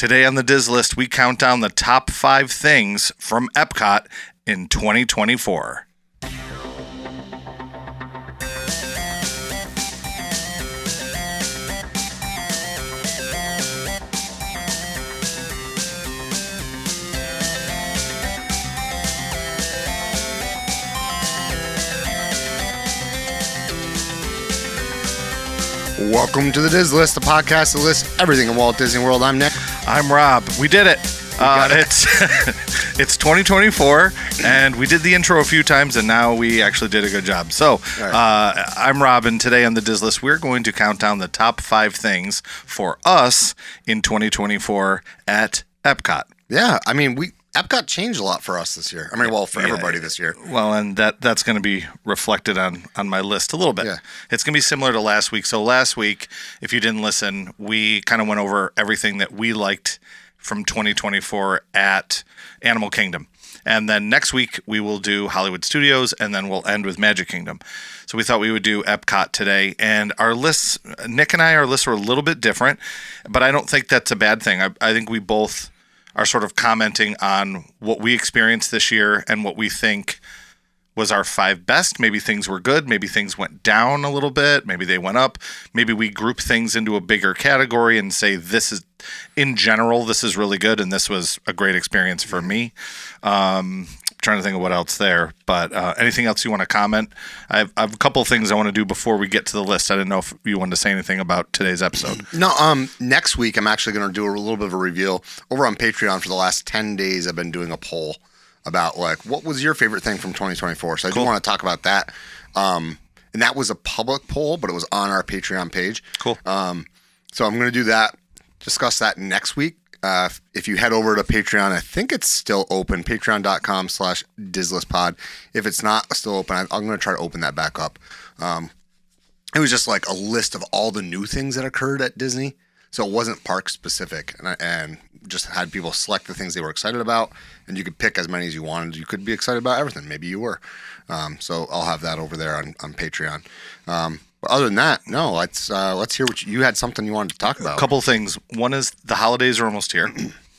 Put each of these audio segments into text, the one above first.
Today on the Diz List, we count down the top 5 things from EPCOT in 2024. Welcome to the Diz List, the podcast that lists everything in Walt Disney World. I'm Nick. I'm Rob. We did it. It's 2024, and we did the intro a few times, and now we actually did a good job. So, I'm Rob, and today on the Diz List, we're going to count down the top 5 things for us in 2024 at EPCOT. Yeah, I mean, EPCOT changed a lot for us this year. I mean, well, for everybody this year. Well, and that's going to be reflected on my list a little bit. Yeah. It's going to be similar to last week. So last week, if you didn't listen, we kind of went over everything that we liked from 2024 at Animal Kingdom. And then next week, we will do Hollywood Studios, and then we'll end with Magic Kingdom. So we thought we would do EPCOT today. And our lists, Nick and I, our lists are a little bit different, but I don't think that's a bad thing. I think we both are sort of commenting on what we experienced this year and what we think was our 5 best. Maybe things were good. Maybe things went down a little bit. Maybe they went up. Maybe we group things into a bigger category and say this is, in general, this is really good and this was a great experience for me. Trying to think of what else there, but anything else you want to comment? I have a couple of things I want to do before we get to the list. I didn't know if you wanted to say anything about today's episode. No, next week I'm actually going to do a little bit of a reveal over on Patreon. For the last 10 days, I've been doing a poll about what was your favorite thing from 2024. So I do want to talk about that. And that was a public poll, but it was on our Patreon page. Cool. So I'm going to do that, discuss that next week. If you head over to Patreon, I think it's still open, patreon.com/DizListPod. If it's not still open, I'm going to try to open that back up. It was just like a list of all the new things that occurred at Disney. So it wasn't park specific, and just had people select the things they were excited about, and you could pick as many as you wanted. You could be excited about everything. Maybe you were. So I'll have that over there on Patreon. But other than that, no, let's hear what you had something you wanted to talk about. A couple of things. One is the holidays are almost here.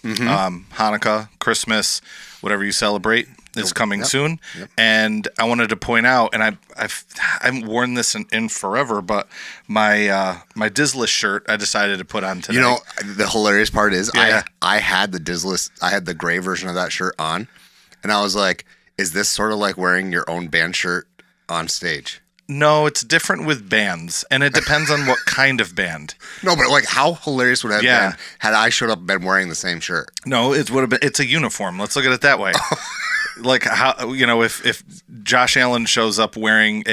Hanukkah, Christmas, whatever you celebrate is coming soon. Yep. And I wanted to point out, and I haven't worn this in forever, but my Diz List shirt I decided to put on today. You know, the hilarious part is I had the Diz List, I had the gray version of that shirt on, and I was like, is this sort of like wearing your own band shirt on stage? No, it's different with bands, and it depends on what kind of band. No, but like, how hilarious would it have been had I showed up and been wearing the same shirt? No, it would have been. It's a uniform. Let's look at it that way. Like how, if Josh Allen shows up wearing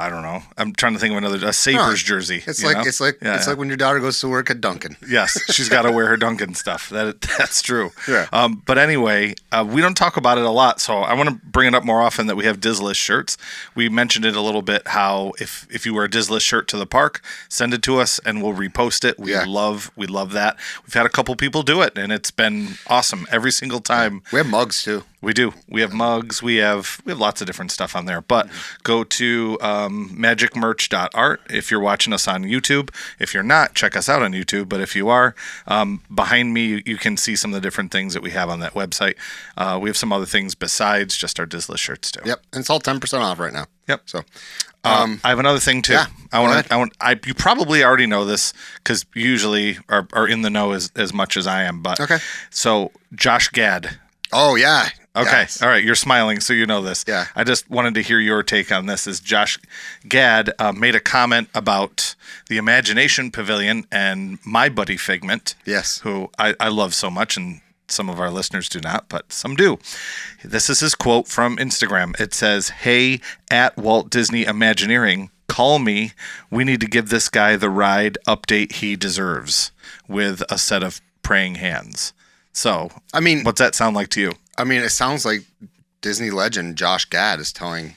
I don't know. I'm trying to think of a Sabres jersey. It's like when your daughter goes to work at Dunkin'. Yes, she's got to wear her Dunkin' stuff. That's true. Yeah. But anyway, we don't talk about it a lot, so I want to bring it up more often that we have Diz List shirts. We mentioned it a little bit how if you wear a Diz List shirt to the park, send it to us and we'll repost it. We love that. We've had a couple people do it and it's been awesome every single time. We have mugs too. We do. We have mugs. We have lots of different stuff on there. But go to magicmerch.art if you're watching us on YouTube. If you're not, check us out on YouTube. But if you are, behind me, you can see some of the different things that we have on that website. We have some other things besides just our Diz List shirts too. Yep, and it's all 10% off right now. Yep. So, I have another thing too. Yeah, you probably already know this because you usually are in the know as much as I am. But okay. So Josh Gad. Oh yeah. Okay. Yes. All right. You're smiling, so you know this. Yeah. I just wanted to hear your take on this. Is Josh Gad made a comment about the Imagination Pavilion and my buddy Figment. Yes. Who I love so much, and some of our listeners do not, but some do. This is his quote from Instagram. It says, "Hey, at Walt Disney Imagineering, call me. We need to give this guy the ride update he deserves," with a set of praying hands. So, I mean, what's that sound like to you? I mean, it sounds like Disney legend Josh Gad is telling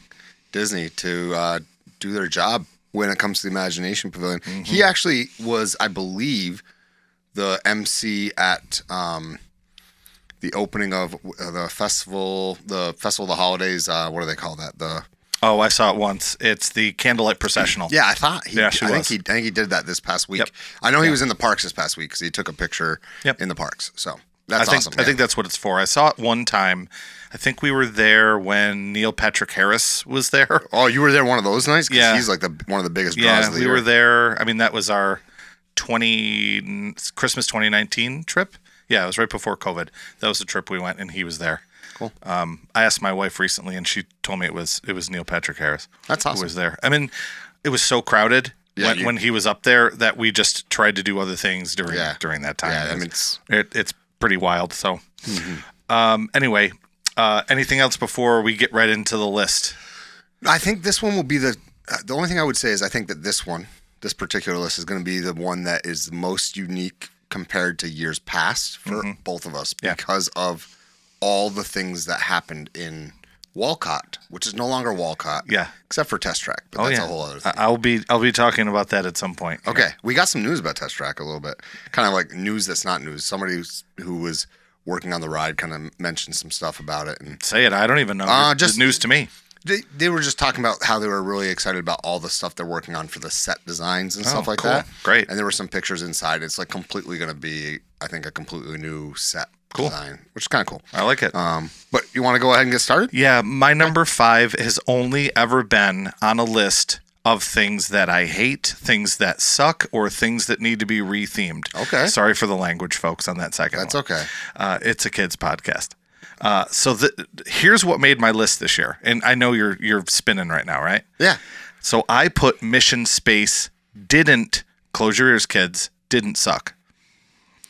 Disney to do their job when it comes to the Imagination Pavilion. Mm-hmm. He actually was, I believe, the MC at the opening of the festival of the holidays. What do they call that? Oh, I saw it once. It's the Candlelight Processional. Yeah, I thought Yeah, she I was. think he did that this past week. Yep. I know he was in the parks this past week because he took a picture Yep. in the parks. So that's I think awesome. I think that's what it's for. I saw it one time. I think we were there when Neil Patrick Harris was there. Oh, you were there one of those nights? 'Cause Yeah. he's like one of the biggest draws Yeah, of the we year. were there. I mean, that was our Christmas 2019 trip. Yeah, it was right before COVID. That was the trip we went, and he was there. Cool. I asked my wife recently, and she told me it was Neil Patrick Harris. That's awesome. Who was there? I mean, it was so crowded Yeah, when he was up there that we just tried to do other things during that time. Yeah, I mean, It's pretty wild. So, anyway, anything else before we get right into the list? I think this one will be the only thing I would say is I think that this particular list is going to be the one that is the most unique compared to years past for both of us Yeah. because of all the things that happened in Walcott, which is no longer Walcott. Yeah. Except for Test Track, but that's a whole other thing. I'll be talking about that at some point. Okay, we got some news about Test Track a little bit. Kind of like news that's not news. Somebody who was working on the ride kind of mentioned some stuff about it. And Say it. I don't even know. just It's news to me. they were just talking about how they were really excited about all the stuff they're working on for the set designs and stuff like cool. that. Great. And there were some pictures inside. It's like completely going to be, I think, a completely new set design, which is kind of cool. I like it. But you want to go ahead and get started? Yeah, my number 5 has only ever been on a list of things that I hate, things that suck, or things that need to be rethemed. Okay. Sorry for the language, folks, on that second That's one. okay. It's a kids podcast. So here's what made my list this year, and I know you're spinning right now, right? Yeah. So I put Mission Space didn't, close your ears, kids, didn't suck.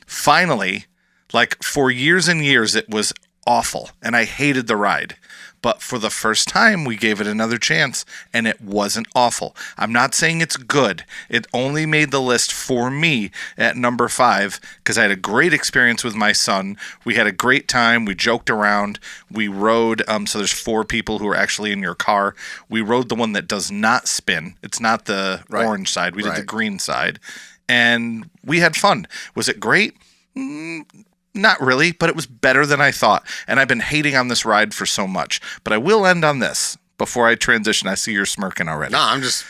Finally, like for years and years, it was awful, and I hated the ride. But for the first time, we gave it another chance, and it wasn't awful. I'm not saying it's good. It only made the list for me at number 5 because I had a great experience with my son. We had a great time. We joked around. We rode. So there's 4 people who are actually in your car. We rode the one that does not spin. It's not the orange side. We did the green side, and we had fun. Was it great? Not really, but it was better than I thought. And I've been hating on this ride for so much. But I will end on this before I transition. I see you're smirking already. No, I'm just...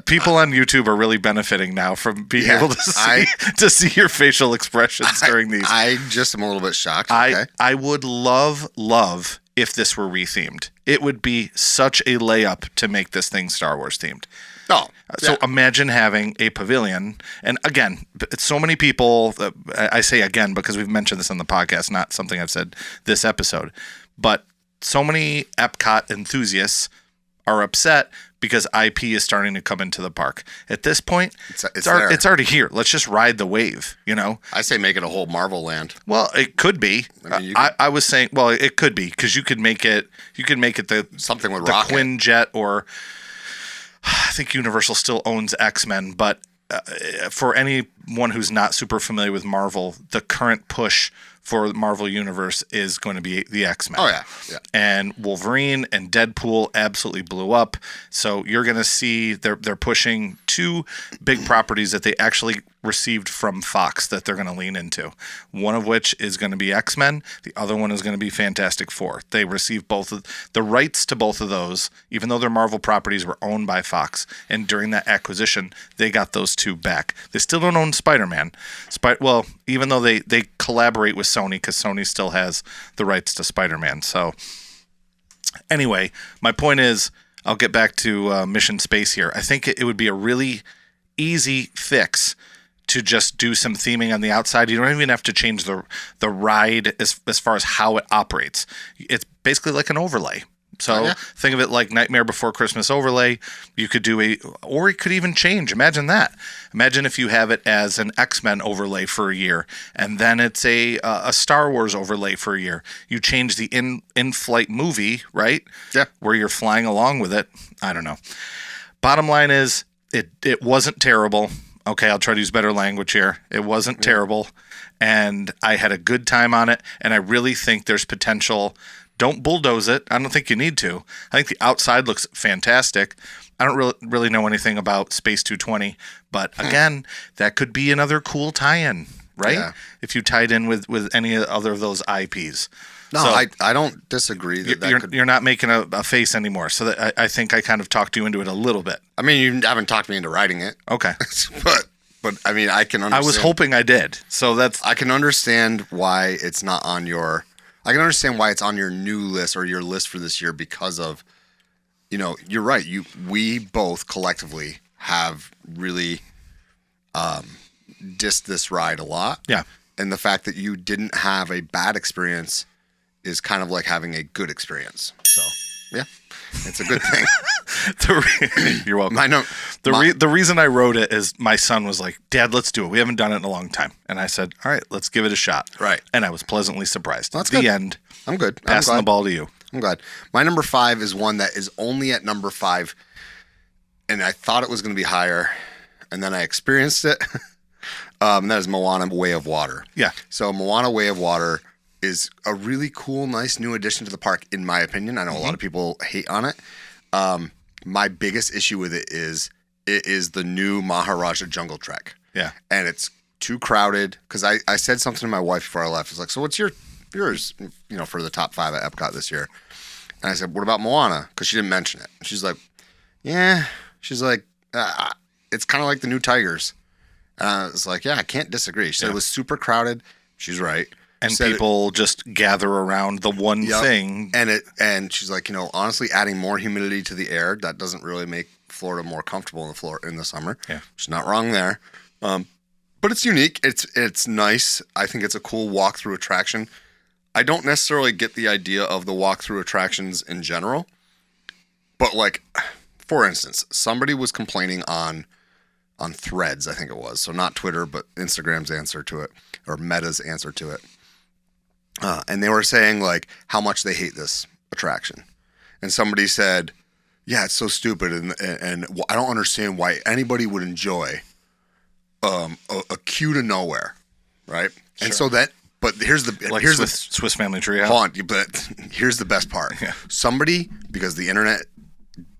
People on YouTube are really benefiting now from being able to see your facial expressions during these. I just am a little bit shocked. Okay. I would love if this were rethemed. It would be such a layup to make this thing Star Wars themed. Oh, So imagine having a pavilion, and again, it's so many people, I say again because we've mentioned this on the podcast, not something I've said this episode, but so many EPCOT enthusiasts are upset because IP is starting to come into the park. At this point, it's already here. Let's just ride the wave, you know? I say make it a whole Marvel land. Well, it could be. I was saying, well, it could be because you could make it the something with the rocket. Quinjet, or I think Universal still owns X-Men, but for anyone who's not super familiar with Marvel, the current push for the Marvel Universe is going to be the X-Men. Oh, yeah. And Wolverine and Deadpool absolutely blew up. So you're going to see they're pushing 2 big properties that they actually received from Fox that they're going to lean into. One of which is going to be X-Men. The other one is going to be Fantastic Four. They received both of the rights to both of those, even though their Marvel properties were owned by Fox. And during that acquisition, they got those 2 back. They still don't own Spider-Man. Well, even though they collaborate with Sony, because Sony still has the rights to Spider-Man. So anyway, my point is, I'll get back to Mission Space here. I think it would be a really easy fix to just do some theming on the outside. You don't even have to change the ride as far as how it operates. It's basically like an overlay. So think of it like Nightmare Before Christmas overlay. You could do or it could even change. Imagine that. Imagine if you have it as an X-Men overlay for a year, and then it's a Star Wars overlay for a year. You change the in-flight movie, right? Yeah. Where you're flying along with it. I don't know. Bottom line is, it wasn't terrible. Okay, I'll try to use better language here. It wasn't terrible, and I had a good time on it, and I really think there's potential. Don't bulldoze it. I don't think you need to. I think the outside looks fantastic. I don't really know anything about Space 220, but again, that could be another cool tie-in. right? Yeah. If you tied in with any other of those IPs. No, So I don't disagree that you're not making a face anymore. So that I think I kind of talked you into it a little bit. I mean, you haven't talked me into writing it. Okay. but I mean, I can understand. I was hoping I did. So I can understand why it's not on your. I can understand why it's on your new list or your list for this year because of, you're right. We both collectively have really dissed this ride a lot. Yeah. And the fact that you didn't have a bad experience is kind of like having a good experience. So, yeah, it's a good thing. You're welcome. The reason I wrote it is my son was like, Dad, let's do it. We haven't done it in a long time. And I said, all right, let's give it a shot. Right. And I was pleasantly surprised. That's the good. end. I'm good. Passing the ball to you. I'm glad. My number 5 is one that is only at number 5, and I thought it was going to be higher, and then I experienced it. And that is Moana Way of Water. Yeah. So Moana Way of Water is a really cool, nice new addition to the park, in my opinion. I know a lot of people hate on it. My biggest issue with it is the new Maharaja Jungle Trek. Yeah. And it's too crowded, because I said something to my wife before I left. It's like, so what's yours, for the top 5 at EPCOT this year? And I said, what about Moana? Because she didn't mention it. She's like, yeah. She's like, it's kind of like the new Tigers. And I was like, yeah, I can't disagree. She said it was super crowded. She's right. And people just gather around the one thing. And she's like, honestly, adding more humidity to the air, that doesn't really make Florida more comfortable in the summer. Yeah. She's not wrong there. But it's unique. It's nice. I think it's a cool walkthrough attraction. I don't necessarily get the idea of the walkthrough attractions in general. But like, for instance, somebody was complaining on Threads, I think it was. So not Twitter, but Instagram's answer to it, or Meta's answer to it. And they were saying like how much they hate this attraction. And somebody said, yeah, it's so stupid. And I don't understand why anybody would enjoy a queue to nowhere. Right. Sure. And so but here's the Swiss Family Treehouse. Hold on, but here's the best part. Yeah. Somebody, because the internet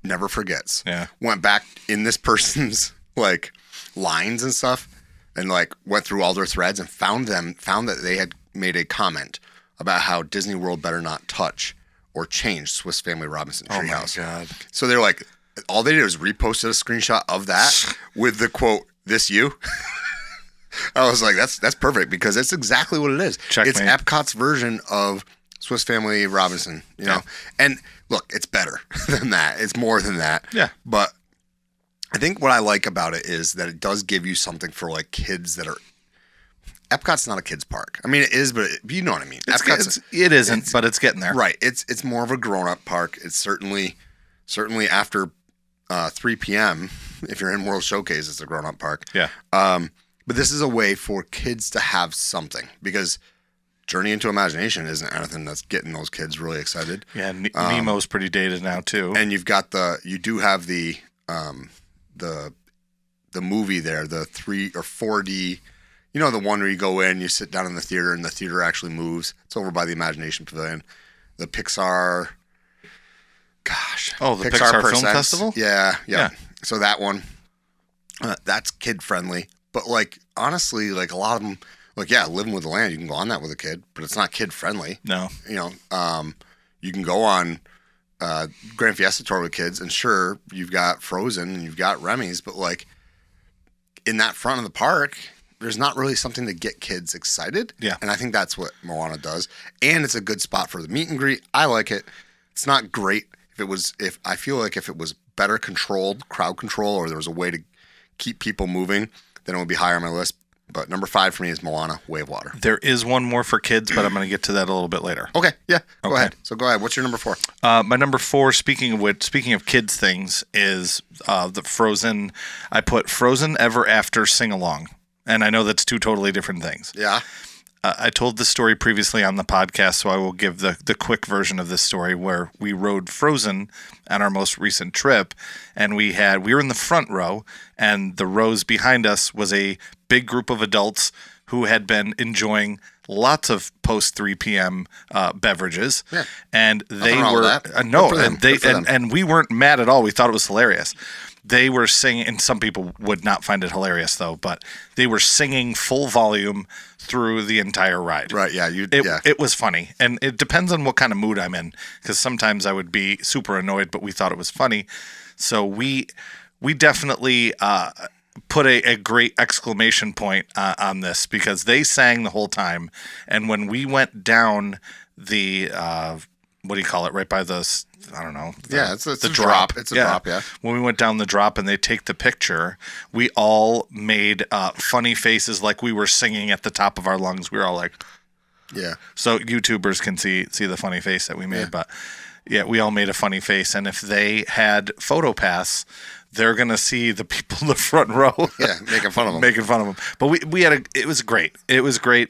never forgets, went back in this person's like lines and stuff, and like went through all their threads and found that they had made a comment about how Disney World better not touch or change Swiss Family Robinson Treehouse. Oh my God. So they're like, all they did was reposted a screenshot of that with the quote, "This you." I was like, that's perfect, because it's exactly what it is. Checkmate. It's EPCOT's version of Swiss Family Robinson, know? And look, it's better than that. It's more than that. Yeah. But I think what I like about it is that it does give you something for like kids that are. EPCOT's not a kids park. I mean, it is, but you know what I mean. It isn't, but it's getting there. Right. It's more of a grown-up park. It's certainly after 3 p.m. If you're in World Showcase, it's a grown-up park. Yeah. But this is a way for kids to have something, because Journey into Imagination isn't anything that's getting those kids really excited. Yeah, Nemo's pretty dated now too. And you do have the movie there, the 3 or 4D, the one where you go in, you sit down in the theater, and the theater actually moves. It's over by the Imagination Pavilion. The Pixar, the Pixar Film Festival? Yeah. So that one, that's kid friendly. But like, honestly, like a lot of them, like, Living with the Land, you can go on that with a kid, but it's not kid friendly. No. You can go on Grand Fiesta Tour with kids, and sure, you've got Frozen and you've got Remy's, but like in that front of the park, there's not really something to get kids excited. Yeah. And I think that's what Moana does. And it's a good spot for the meet and greet. I like it. It's not great. If I feel like if it was better controlled, crowd control, or there was a way to keep people moving, then it would be higher on my list. But number 5 for me is Moana Way of Water. There is one more for kids, but I'm going to get to that a little bit later. Okay, yeah, go ahead. So go ahead. What's your number 4? My number 4, speaking of kids things, is the Frozen. I put Frozen Ever After Sing Along, and I know that's 2 totally different things. Yeah. I told this story previously on the podcast, so I will give the quick version of this story, where we rode Frozen on our most recent trip, and we were in the front row, and the rows behind us was a big group of adults who had been enjoying lots of post 3 p.m. Beverages, and they were and we weren't mad at all. We thought it was hilarious. They were singing, and some people would not find it hilarious though, but they were singing full volume through the entire ride. Right? Yeah. It was funny, and it depends on what kind of mood I'm in, because sometimes I would be super annoyed, but we thought it was funny, so we definitely put a great exclamation point on this, because they sang the whole time, and when we went down the what do you call it, right by the, I don't know. It's a drop. It's a drop, yeah. When we went down the drop and they take the picture, we all made funny faces like we were singing at the top of our lungs. We were all like, yeah. So YouTubers can see the funny face that we made, but yeah, we all made a funny face. And if they had PhotoPass, they're going to see the people in the front row. Yeah, making fun of them. But we had it was great. It was great.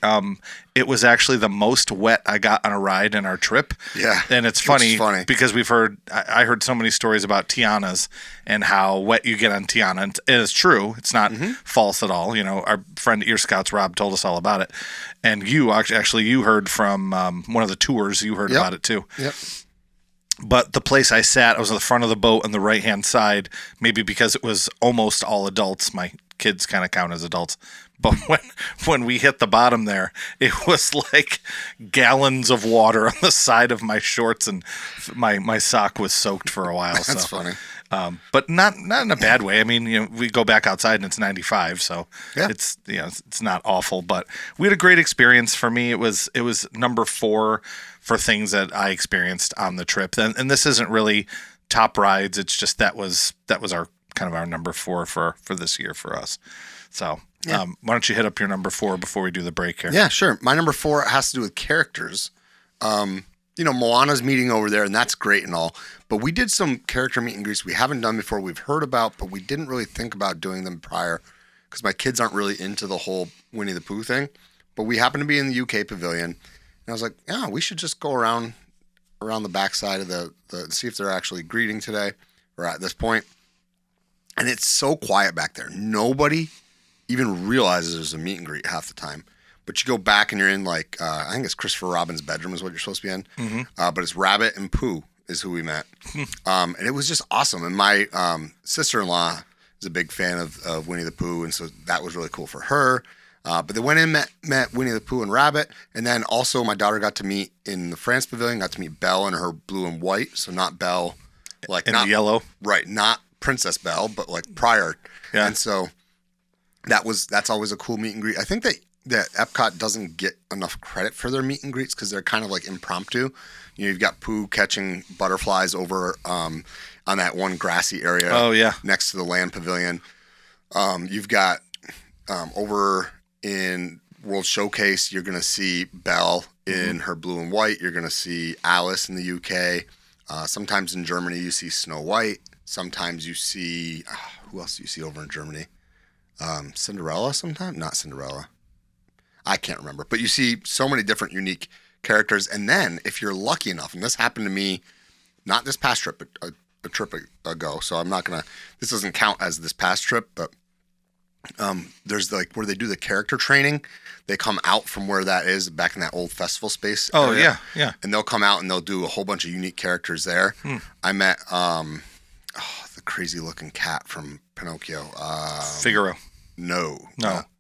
It was actually the most wet I got on a ride in our trip. Yeah. And it's funny because I heard so many stories about Tiana's and how wet you get on Tiana. And it is true. It's not false at all. You know, our friend Ear Scouts Rob told us all about it. And you heard from one of the tours, you heard about it too. Yep. But the place I sat, I was at the front of the boat on the right-hand side, maybe because it was almost all adults. My kids kind of count as adults. But when we hit the bottom there, it was like gallons of water on the side of my shorts, and my sock was soaked for a while. That's funny. But not in a bad way. I mean, you know, we go back outside and it's 95, so it's it's not awful. But we had a great experience. For me, it was number 4 for things that I experienced on the trip. And this isn't really top rides. It's just that was our kind of our number 4 for this year for us. So why don't you hit up your number 4 before we do the break here? Yeah, sure. My number 4 has to do with characters. You know, Moana's meeting over there, and that's great and all. But we did some character meet and greets we haven't done before. We've heard about, but we didn't really think about doing them prior because my kids aren't really into the whole Winnie the Pooh thing. But we happened to be in the UK pavilion. And I was like, yeah, we should just go around the backside of the see if they're actually greeting today or at this point. And it's so quiet back there. Nobody even realizes there's a meet and greet half the time. But you go back and you're in like, I think it's Christopher Robin's bedroom is what you're supposed to be in. Mm-hmm. But it's Rabbit and Pooh is who we met. And it was just awesome. And my sister-in-law is a big fan of Winnie the Pooh. And so that was really cool for her. But they went in, met Winnie the Pooh and Rabbit. And then also my daughter got to meet in the France pavilion, got to meet Belle in her blue and white. So not Belle, like not yellow. Right. Not Princess Belle, but like prior. Yeah. And so that's always a cool meet and greet. I think that EPCOT doesn't get enough credit for their meet and greets because they're kind of like impromptu. You know, you've got Pooh catching butterflies over on that one grassy area. Oh, yeah. Next to the land pavilion. You've got over in World Showcase, you're going to see Belle in her blue and white. You're going to see Alice in the UK. Sometimes in Germany, you see Snow White. Sometimes you see, who else do you see over in Germany? Cinderella sometimes? Not Cinderella. I can't remember. But you see so many different unique characters. And then if you're lucky enough, and this happened to me, not this past trip, but a trip ago. So I'm not going to, this doesn't count as this past trip, but there's like where they do the character training. They come out from where that is back in that old festival space. Oh, area, yeah. And they'll come out and they'll do a whole bunch of unique characters there. I met the crazy looking cat from Pinocchio. Figaro. No.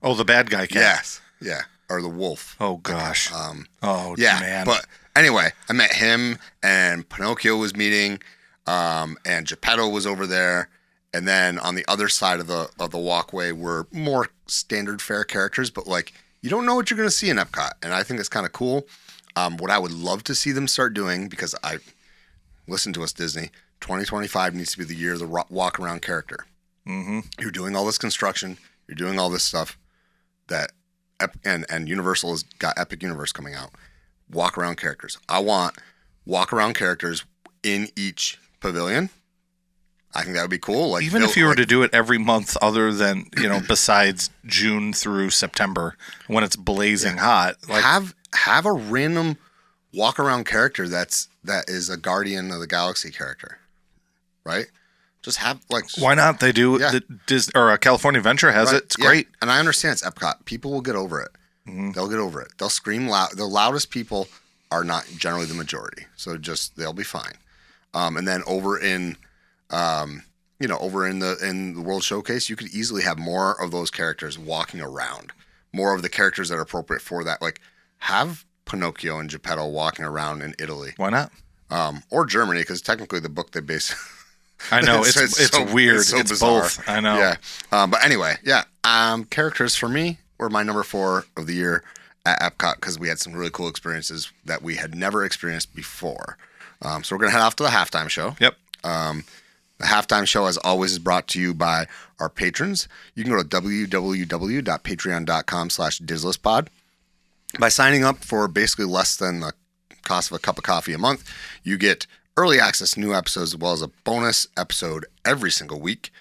Oh, the bad guy cat. Yes. Yeah. Or the wolf. Oh, gosh. Yeah, man. But anyway, I met him and Pinocchio was meeting, and Geppetto was over there. And then on the other side of the walkway were more standard fare characters, but like you don't know what you're going to see in Epcot. And I think it's kind of cool. What I would love to see them start doing, because listen to us, Disney, 2025 needs to be the year of the walk around character. Mm-hmm. You're doing all this construction. You're doing all this stuff and Universal has got Epic Universe coming out. Walk around characters. I want walk around characters in each pavilion. I think that would be cool. Like even if you were to do it every month, other than besides June through September when it's blazing hot, like have a random walk around character that is a Guardian of the Galaxy character, right? Just have like Why not? They do. Yeah. California Adventure has right, it. It's great. And I understand it's Epcot. People will get over it. They'll get over it. They'll scream loud. The loudest people are not generally the majority, so they'll be fine. And then over in the World Showcase, you could easily have more of those characters walking around, more of the characters that are appropriate for that. Like have Pinocchio and Geppetto walking around in Italy. Why not? Or Germany, because technically the book they base. I know it's weird. It's so it's bizarre. both. I know. Yeah. But anyway, yeah. Characters for me were my number 4 of the year at Epcot because we had some really cool experiences that we had never experienced before. So we're gonna head off to the halftime show. Yep. The halftime show, as always, is brought to you by our patrons. You can go to www.patreon.com/DizListPod. By signing up for basically less than the cost of a cup of coffee a month, you get early access to new episodes as well as a bonus episode every single week.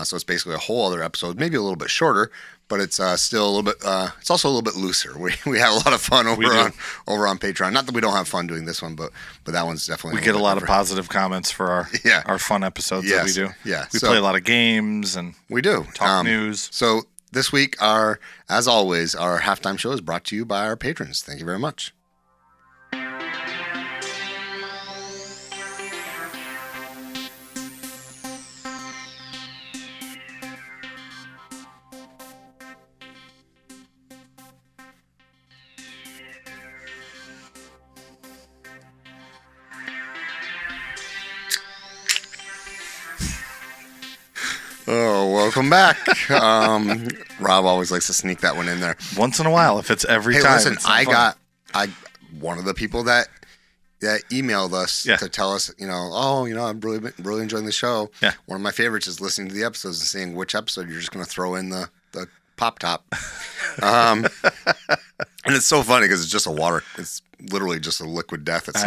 So it's basically a whole other episode, maybe a little bit shorter, but it's still a little bit. It's also a little bit looser. We have a lot of fun over on Patreon. Not that we don't have fun doing this one, but that one's definitely. We get a lot of positive comments for our fun episodes that we do. Yeah, we play a lot of games and we do talk news. So this week, as always, our halftime show is brought to you by our patrons. Thank you very much. Oh, welcome back. Rob always likes to sneak that one in there. Once in a while, if it's every Hey, time. listen, it's not fun. one of the people that emailed us to tell us, I'm really enjoying the show. Yeah. One of my favorites is listening to the episodes and seeing which episode you're just going to throw in the pop top. And it's so funny because it's just it's literally just a liquid death. It's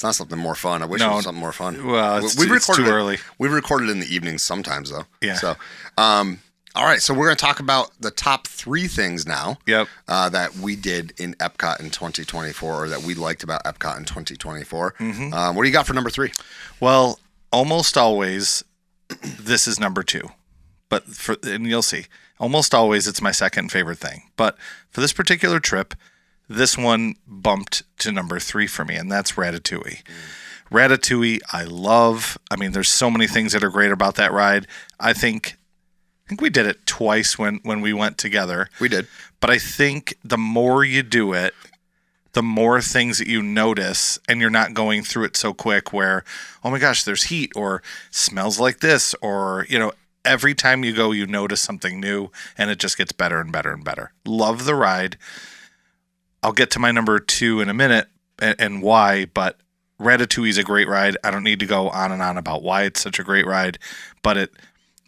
not something more fun. I wish it was something more fun. Well, it's too early. We've recorded in the evenings sometimes, though. Yeah. So, all right. So we're going to talk about the top 3 things now. Yep. That we did in Epcot in 2024, or that we liked about Epcot in 2024. What do you got for number 3? Well, almost always, this is number 2. And you'll see. Almost always, it's my second favorite thing. But for this particular trip, this one bumped to number 3 for me, and that's Ratatouille. Ratatouille, I love. I mean, there's so many things that are great about that ride. I think we did it twice when we went together. We did. But I think the more you do it, the more things that you notice, and you're not going through it so quick where, oh my gosh, there's heat, or smells like this, or, every time you go, you notice something new, and it just gets better and better and better. Love the ride. I'll get to my number 2 in a minute and why, but Ratatouille is a great ride. I don't need to go on and on about why it's such a great ride, but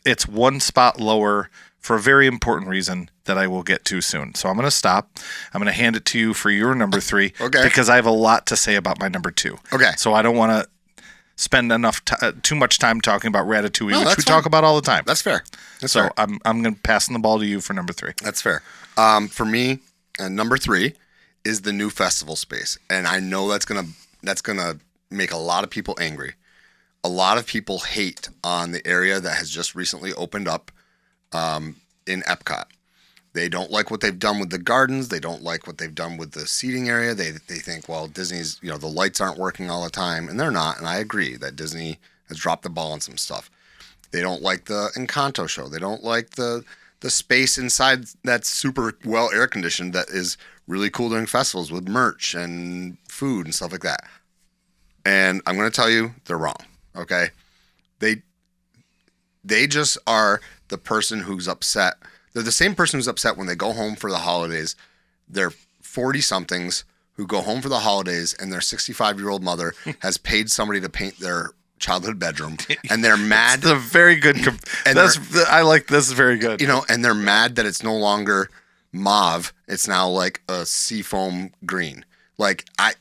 it's one spot lower for a very important reason that I will get to soon. So I'm going to stop. I'm going to hand it to you for your number 3 because I have a lot to say about my number 2. Okay. So I don't want to spend too much time talking about Ratatouille, which we talk about all the time. That's fair. So I'm going to pass the ball to you for number 3. That's fair. For me, number 3 is the new festival space, and I know that's gonna make a lot of people angry. A lot of people hate on the area that has just recently opened up in Epcot. They don't like what they've done with the gardens. They don't like what they've done with the seating area. They think, well, Disney's, the lights aren't working all the time, and they're not. And I agree that Disney has dropped the ball on some stuff. They don't like the Encanto show. They don't like the space inside that's super well air conditioned that is really cool during festivals with merch and food and stuff like that. And I'm going to tell you, they're wrong. Okay. They just are the person who's upset. They're the same person who's upset when they go home for the holidays. They're 40 somethings who go home for the holidays and their 65-year-old mother has paid somebody to paint their childhood bedroom, and they're mad. It's a very good. I like this. Very good. And they're mad that it's no longer mauve. It's now like a seafoam green.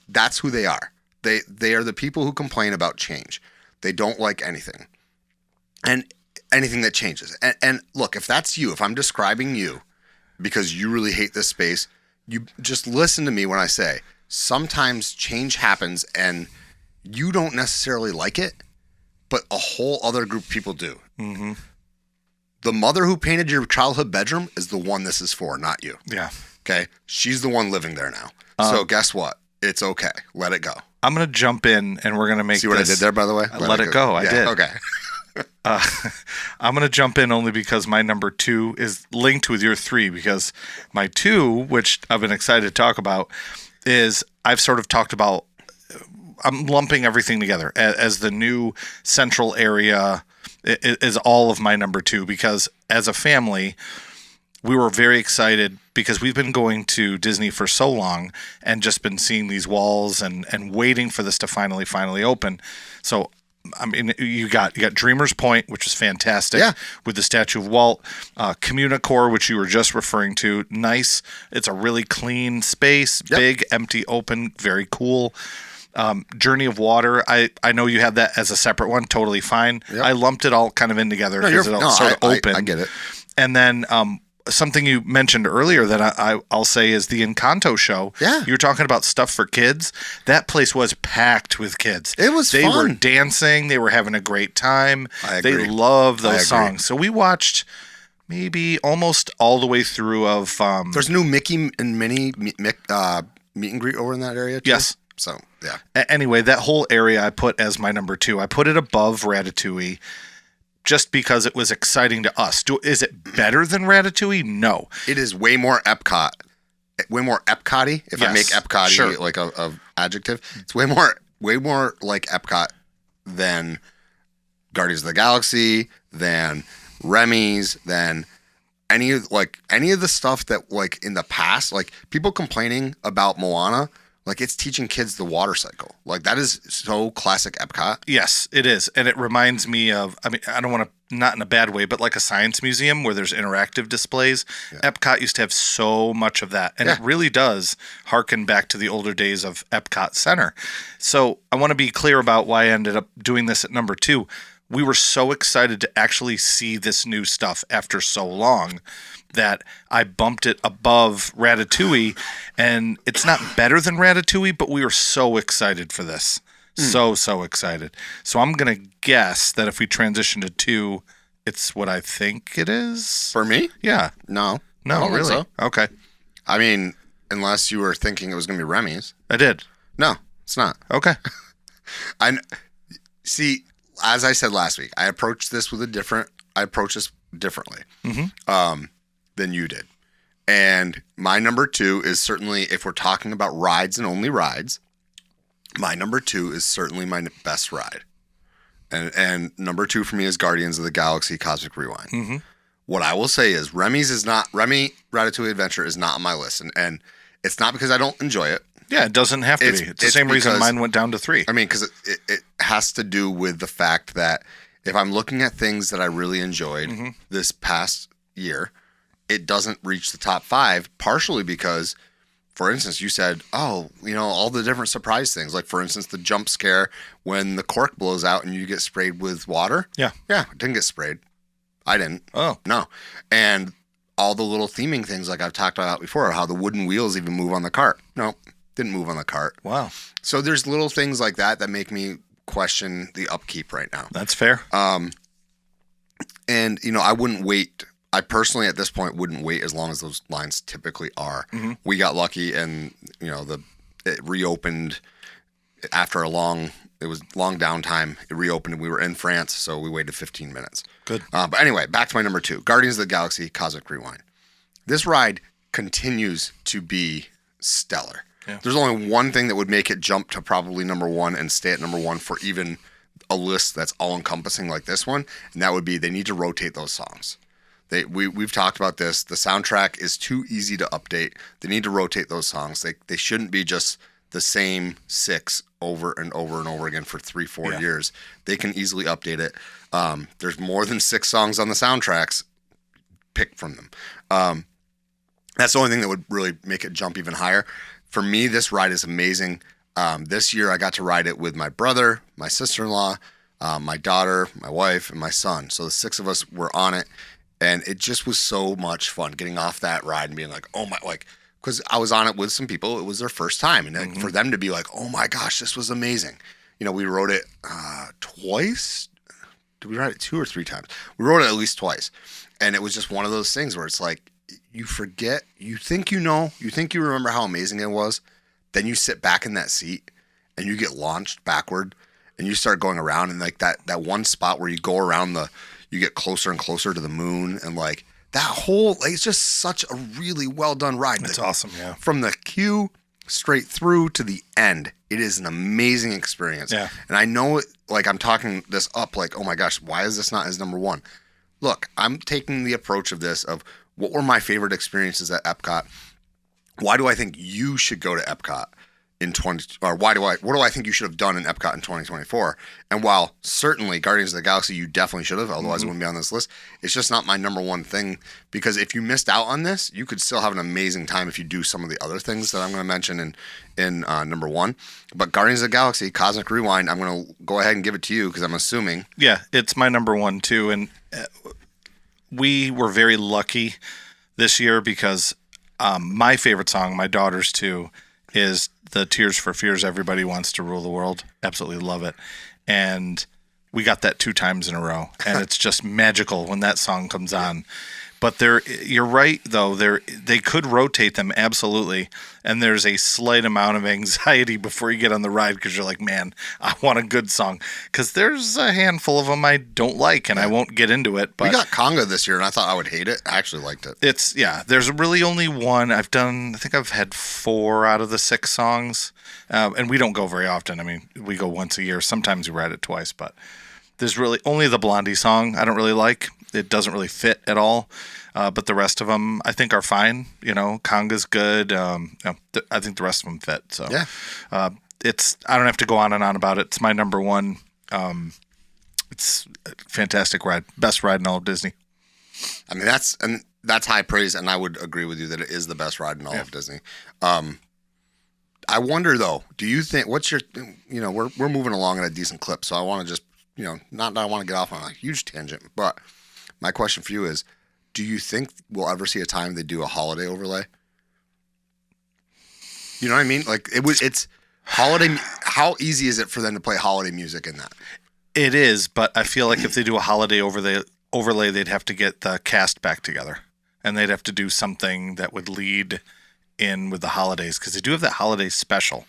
That's who they are. They are the people who complain about change. They don't like anything, and anything that changes. And look, if that's you, if I'm describing you, because you really hate this space, you just listen to me when I say sometimes change happens and you don't necessarily like it, but a whole other group of people do. Mm-hmm. The mother who painted your childhood bedroom is the one this is for, not you. Yeah. Okay? She's the one living there now. So guess what? It's okay. Let it go. I'm going to jump in and we're going to make See what I did there, by the way? Let it go. I did. Okay. I'm going to jump in only because my number 2 is linked with your 3, because my 2, which I've been excited to talk about, is I've sort of talked about, I'm lumping everything together as the new central area is all of my number 2, because as a family, we were very excited because we've been going to Disney for so long and just been seeing these walls and waiting for this to finally open. So, I mean, you got Dreamer's Point, which is fantastic, with the statue of Walt. Communicore, which you were just referring to, nice. It's a really clean space, big, empty, open, very cool. Journey of Water, I know you have that as a separate one, totally fine. Yep. I lumped it all kind of in together because it all sort of open. I get it. And then something you mentioned earlier that I'll say is the Encanto show. Yeah. You were talking about stuff for kids. That place was packed with kids. It was fun. They were dancing. They were having a great time. I agree. They love those songs. So we watched maybe almost all the way through of... There's new Mickey and Minnie meet and greet over in that area too? Yes. So, yeah. Anyway, that whole area I put as my number 2. I put it above Ratatouille just because it was exciting to us. Is it better than Ratatouille? No. It is way more EPCOT. Way more EPCOT-y, if I make EPCOT-y like a adjective. It's way more like EPCOT than Guardians of the Galaxy, than Remy's, than any of the stuff that, like, in the past, like, people complaining about Moana, like, it's teaching kids the water cycle. Like, that is so classic EPCOT. Yes, it is. And it reminds me of, I mean, I don't want to, not in a bad way, but like a science museum where there's interactive displays. Yeah. EPCOT used to have so much of that. And it really does harken back to the older days of EPCOT Center. So I want to be clear about why I ended up doing this at number 2. We were so excited to actually see this new stuff after so long that I bumped it above Ratatouille, and it's not better than Ratatouille, but we were so excited for this. So excited. So I'm going to guess that if we transition to 2, it's what I think it is. For me? Yeah. No, really? So. Okay. I mean, unless you were thinking it was going to be Remy's. I did. No, it's not. Okay. See, as I said last week, I approach this differently than you did. And my number 2 is certainly, if we're talking about rides and only rides, my number 2 is certainly my best ride. And number 2 for me is Guardians of the Galaxy Cosmic Rewind. Mm-hmm. What I will say is Remy Ratatouille Adventure is not on my list. And it's not because I don't enjoy it. Yeah, it doesn't have to be. It's the same reason mine went down to 3. I mean, because it has to do with the fact that if I'm looking at things that I really enjoyed this past year, it doesn't reach the top 5, partially because, for instance, you said, all the different surprise things. Like, for instance, the jump scare when the cork blows out and you get sprayed with water. Yeah. Yeah, it didn't get sprayed. I didn't. Oh. No. And all the little theming things like I've talked about before, how the wooden wheels even move on the cart. No, didn't move on the cart. Wow. So there's little things like that make me question the upkeep right now. That's fair. And, I wouldn't wait. I personally, at this point, wouldn't wait as long as those lines typically are. Mm-hmm. We got lucky, and it reopened after a long downtime. It reopened, and we were in France, so we waited 15 minutes. Good. But anyway, back to my number 2, Guardians of the Galaxy Cosmic Rewind. This ride continues to be stellar. Yeah. There's only one thing that would make it jump to probably number 1 and stay at number 1 for even a list that's all-encompassing like this one, and that would be they need to rotate those songs. We've talked about this. The soundtrack is too easy to update. They need to rotate those songs. They shouldn't be just the same 6 over and over and over again for 3-4 years. They can easily update it. There's more than 6 songs on the soundtracks. Pick from them. That's the only thing that would really make it jump even higher. For me, this ride is amazing. This year, I got to ride it with my brother, my sister-in-law, my daughter, my wife, and my son. So the 6 of us were on it. And it just was so much fun getting off that ride and being like, oh my, because I was on it with some people. It was their first time. And for them to be like, oh my gosh, this was amazing. We rode it twice did we ride it 2 or 3 times? We rode it at least twice. And it was just one of those things where it's like, you forget, you think you remember how amazing it was. Then you sit back in that seat and you get launched backward and you start going around, and like that one spot where you go around you get closer and closer to the moon, and like that whole, like, it's just such a really well done ride. It's awesome, yeah. From the queue straight through to the end, it is an amazing experience. Yeah. And I know, like, I'm talking this up like, oh my gosh, why is this not his number one? Look, I'm taking the approach of this of what were my favorite experiences at EPCOT? Why do I think you should go to EPCOT in what do I think you should have done in EPCOT in 2024? And while certainly Guardians of the Galaxy, you definitely should have, otherwise it wouldn't be on this list. It's just not my number one thing, because if you missed out on this, you could still have an amazing time if you do some of the other things that I'm going to mention in number one. But Guardians of the Galaxy, Cosmic Rewind, I'm going to go ahead and give it to you because I'm assuming. Yeah, it's my number one too. And we were very lucky this year because my favorite song, my daughter's too, is the Tears for Fears, Everybody Wants to Rule the World. Absolutely love it. And we got that 2 times in a row. And it's just magical when that song comes on. But you're right, though. They could rotate them, absolutely. And there's a slight amount of anxiety before you get on the ride because you're like, man, I want a good song. Because there's a handful of them I don't like, and I won't get into it. But we got Conga this year, and I thought I would hate it. I actually liked it. There's really only one. I think I've had 4 out of the 6 songs. And we don't go very often. I mean, we go once a year. Sometimes we ride it twice, but there's really only the Blondie song I don't really like. It doesn't really fit at all. But the rest of them I think are fine. You know, Conga's good. I think the rest of them fit. So yeah, I don't have to go on and on about it. It's my number one. It's a fantastic ride. Best ride in all of Disney. I mean, that's high praise, and I would agree with you that it is the best ride in all of Disney. I wonder though, do you think, what's your, we're moving along at a decent clip, so I want to just, not that I want to get off on a huge tangent, but my question for you is, do you think we'll ever see a time they do a holiday overlay? You know what I mean? Like it's holiday. How easy is it for them to play holiday music in that? It is, but I feel like if they do a holiday overlay, they'd have to get the cast back together, and they'd have to do something that would lead in with the holidays, because they do have that holiday special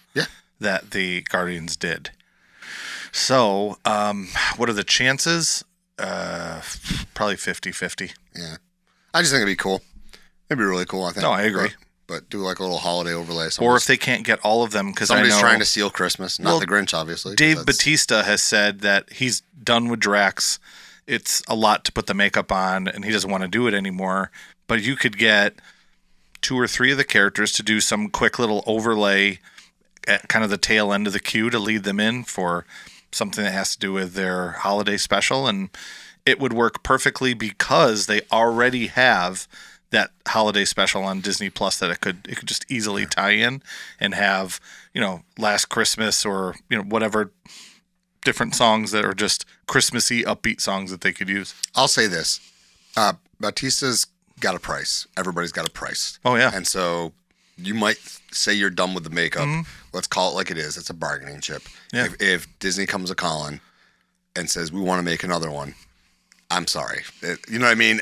that the Guardians did. So, what are the chances? Probably 50-50. Yeah. I just think it'd be cool. It'd be really cool, I think. No, I agree. But do like a little holiday overlay. Or if they can't get all of them, because somebody's trying to steal Christmas, not the Grinch, obviously. Dave Bautista has said that he's done with Drax. It's a lot to put the makeup on, and he doesn't want to do it anymore. But you could get 2 or 3 of the characters to do some quick little overlay at kind of the tail end of the queue to lead them in for something that has to do with their holiday special, and it would work perfectly because they already have that holiday special on Disney Plus that it could just easily tie in and have, Last Christmas or, whatever different songs that are just Christmassy upbeat songs that they could use. I'll say this. Bautista's got a price. Everybody's got a price. Oh, yeah. And so you might say you're done with the makeup. Mm-hmm. Let's call it like it is. It's a bargaining chip. Yeah. If Disney comes a calling and says, we want to make another one, I'm sorry. You know what I mean?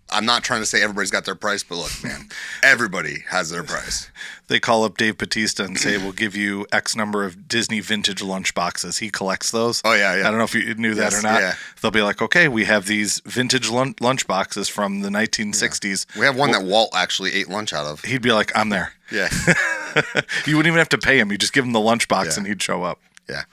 I'm not trying to say everybody's got their price, but look, man, everybody has their price. They call up Dave Bautista and say, we'll give you X number of Disney vintage lunch boxes. He collects those. Oh, yeah. I don't know if you knew that or not. Yeah. They'll be like, okay, we have these vintage lunch boxes from the 1960s. Yeah. We have one that Walt actually ate lunch out of. He'd be like, I'm there. Yeah. You wouldn't even have to pay him. You just give him the lunch box and he'd show up. Yeah.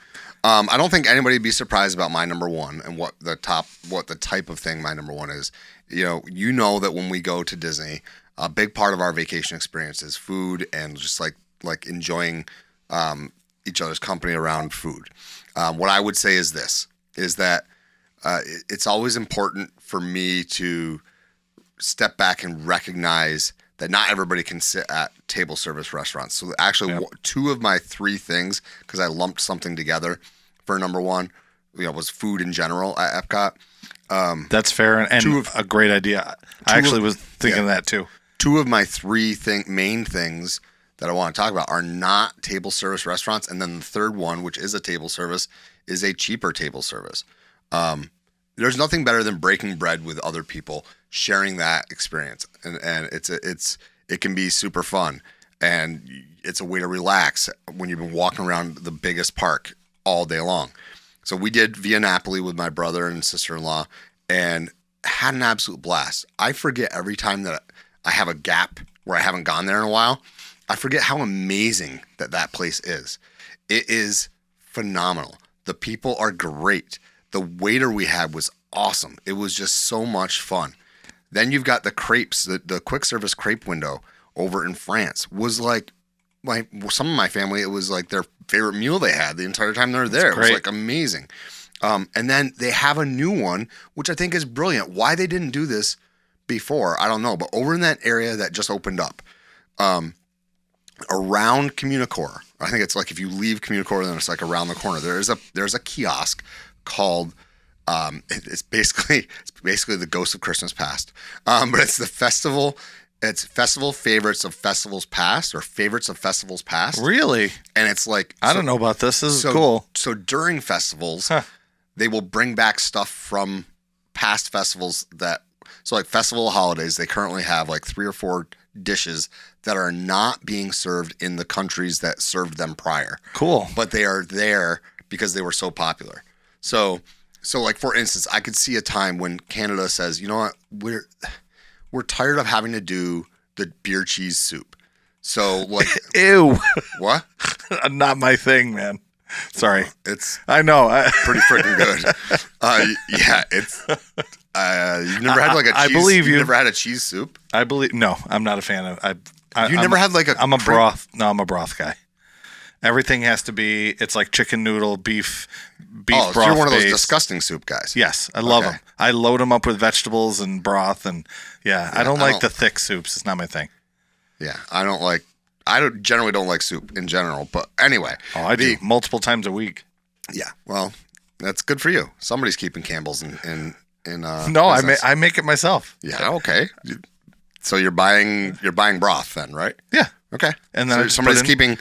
I don't think anybody would be surprised about my number one and what the type of thing my number one is. You know that when we go to Disney, a big part of our vacation experience is food and just like enjoying each other's company around food. What I would say is that it's always important for me to step back and recognize that not everybody can sit at table service restaurants. So actually 2 of my 3 things, because I lumped something together for number one, was food in general at EPCOT. That's fair and a great idea. I actually was thinking of that too. 2 of my 3 main things that I want to talk about are not table service restaurants. And then the third one, which is a table service, is a cheaper table service. there's nothing better than breaking bread with other people, sharing that experience, and it can be super fun, and it's a way to relax when you've been walking around the biggest park all day long. So we did Via Napoli with my brother and sister-in-law, and had an absolute blast. I forget every time that I have a gap where I haven't gone there in a while. I forget how amazing that place is. It is phenomenal. The people are great. The waiter we had was awesome. It was just so much fun. Then you've got the crepes, the quick service crepe window over in France was like some of my family, it was like their favorite meal they had the entire time they were there. It was like amazing. And then they have a new one, which I think is brilliant. Why they didn't do this before, I don't know. But over in that area that just opened up, around Communicore, I think it's like if you leave Communicore, then it's like around the corner. There's a kiosk called it's basically the Ghost of Christmas Past, but it's the festival. It's festival favorites of festivals past, or favorites of festivals past. Really? And it's like I don't know about this. This is cool. So during festivals, they will bring back stuff from past festivals so like festival holidays, they currently have like 3 or 4 dishes that are not being served in the countries that served them prior. Cool. But they are there because they were so popular. So like for instance, I could see a time when Canada says, you know what, we're tired of having to do the beer cheese soup. So like ew. What? Not my thing, man. Sorry. I know. Pretty freaking good. Yeah, it's you've never had like a cheese. I believe you. You've never had a cheese soup? No, I'm not a fan of You never had like I'm a broth. No, I'm a broth guy. Everything has to be. It's like chicken noodle, beef broth. So you're one of those based. disgusting soup guys. Yes, I love them. I load them up with vegetables and broth, and I don't like the thick soups. It's not my thing. Yeah, I generally don't like soup in general, but anyway. Oh, I do multiple times a week. Yeah, well, that's good for you. Somebody's keeping Campbell's in No, business. I make it myself. Yeah, okay. So you're buying broth then, right? Yeah. Okay. And then somebody's keeping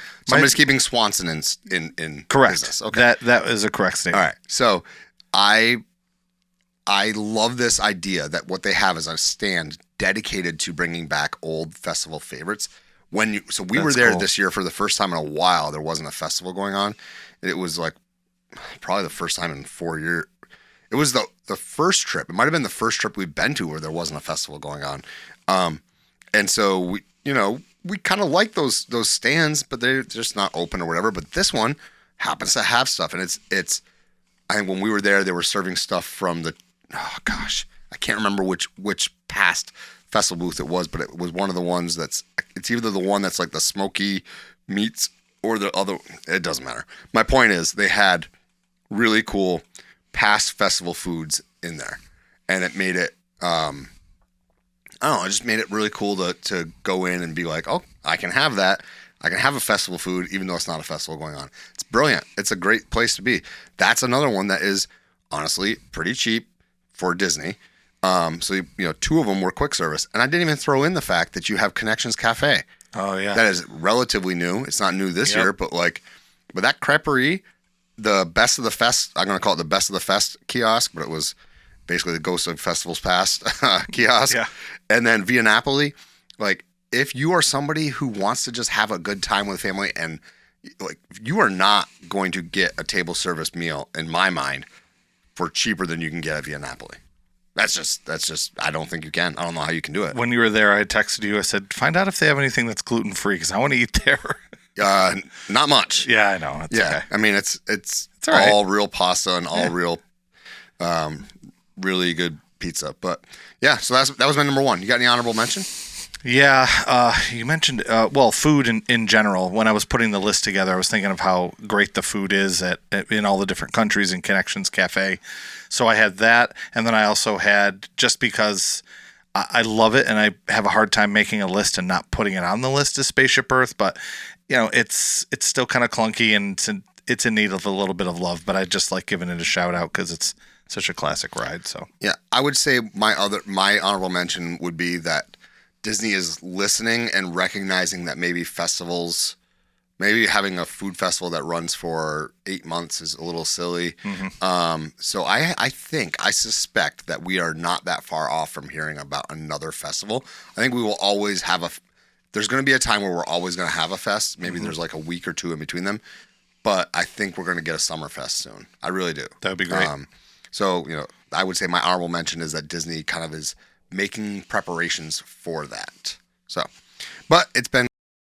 Swanson in correct. business. Okay. That is a correct statement. All right. So I love this idea that what they have is a stand dedicated to bringing back old festival favorites. We were there this year for the first time in a while. There wasn't a festival going on. It was like probably the first time in 4 years. It was the first trip. It might have been the first trip we've been to where there wasn't a festival going on. And so we kind of like those stands, but they're just not open or whatever. But this one happens to have stuff, and it's. I think when we were there, they were serving stuff from I can't remember which past festival booth it was, but it was one of the ones it's either the one that's like the smoky meats or the other. It doesn't matter. My point is they had really cool past festival foods in there, and it made it. I don't know. It just made it really cool to go in and be like, oh, I can have that. I can have a festival food, even though it's not a festival going on. It's brilliant. It's a great place to be. That's another one that is honestly pretty cheap for Disney. So 2 of them were quick service, and I didn't even throw in the fact that you have Connections Cafe. Oh yeah, that is relatively new. It's not new this year, but that creperie, the Best of the Fest. I'm going to call it the Best of the Fest kiosk, but it was basically the Ghost of Festivals Past kiosk. Yeah. And then Via Napoli, like if you are somebody who wants to just have a good time with family, and like you are not going to get a table service meal in my mind for cheaper than you can get at Via Napoli. That's just I don't think you can. I don't know how you can do it. When you were there, I texted you. I said, find out if they have anything that's gluten free because I want to eat there. Not much. Yeah, I know. It's okay. I mean, it's all right. all real pasta and all real, really good pizza. But yeah, so that was my number 1. You got any honorable mention? Yeah, you mentioned food in general. When I was putting the list together, I was thinking of how great the food is in all the different countries in Connections Cafe. So I had that, and then I also had, just because I love it and I have a hard time making a list and not putting it on the list, is Spaceship Earth. But it's still kind of clunky and it's in need of a little bit of love. But I just like giving it a shout out because it's such a classic ride. So yeah, I would say my honorable mention would be that Disney is listening and recognizing that maybe festivals Maybe having a food festival that runs for 8 months is a little silly. So I suspect that we are not that far off from hearing about another festival. I think we will always have there's going to be a time where we're always going to have a fest. Maybe there's like a week or two in between them. But I think we're going to get a summer fest soon. I really do. That would be great. So, I would say my honorable mention is that Disney kind of is making preparations for that. So, but it's been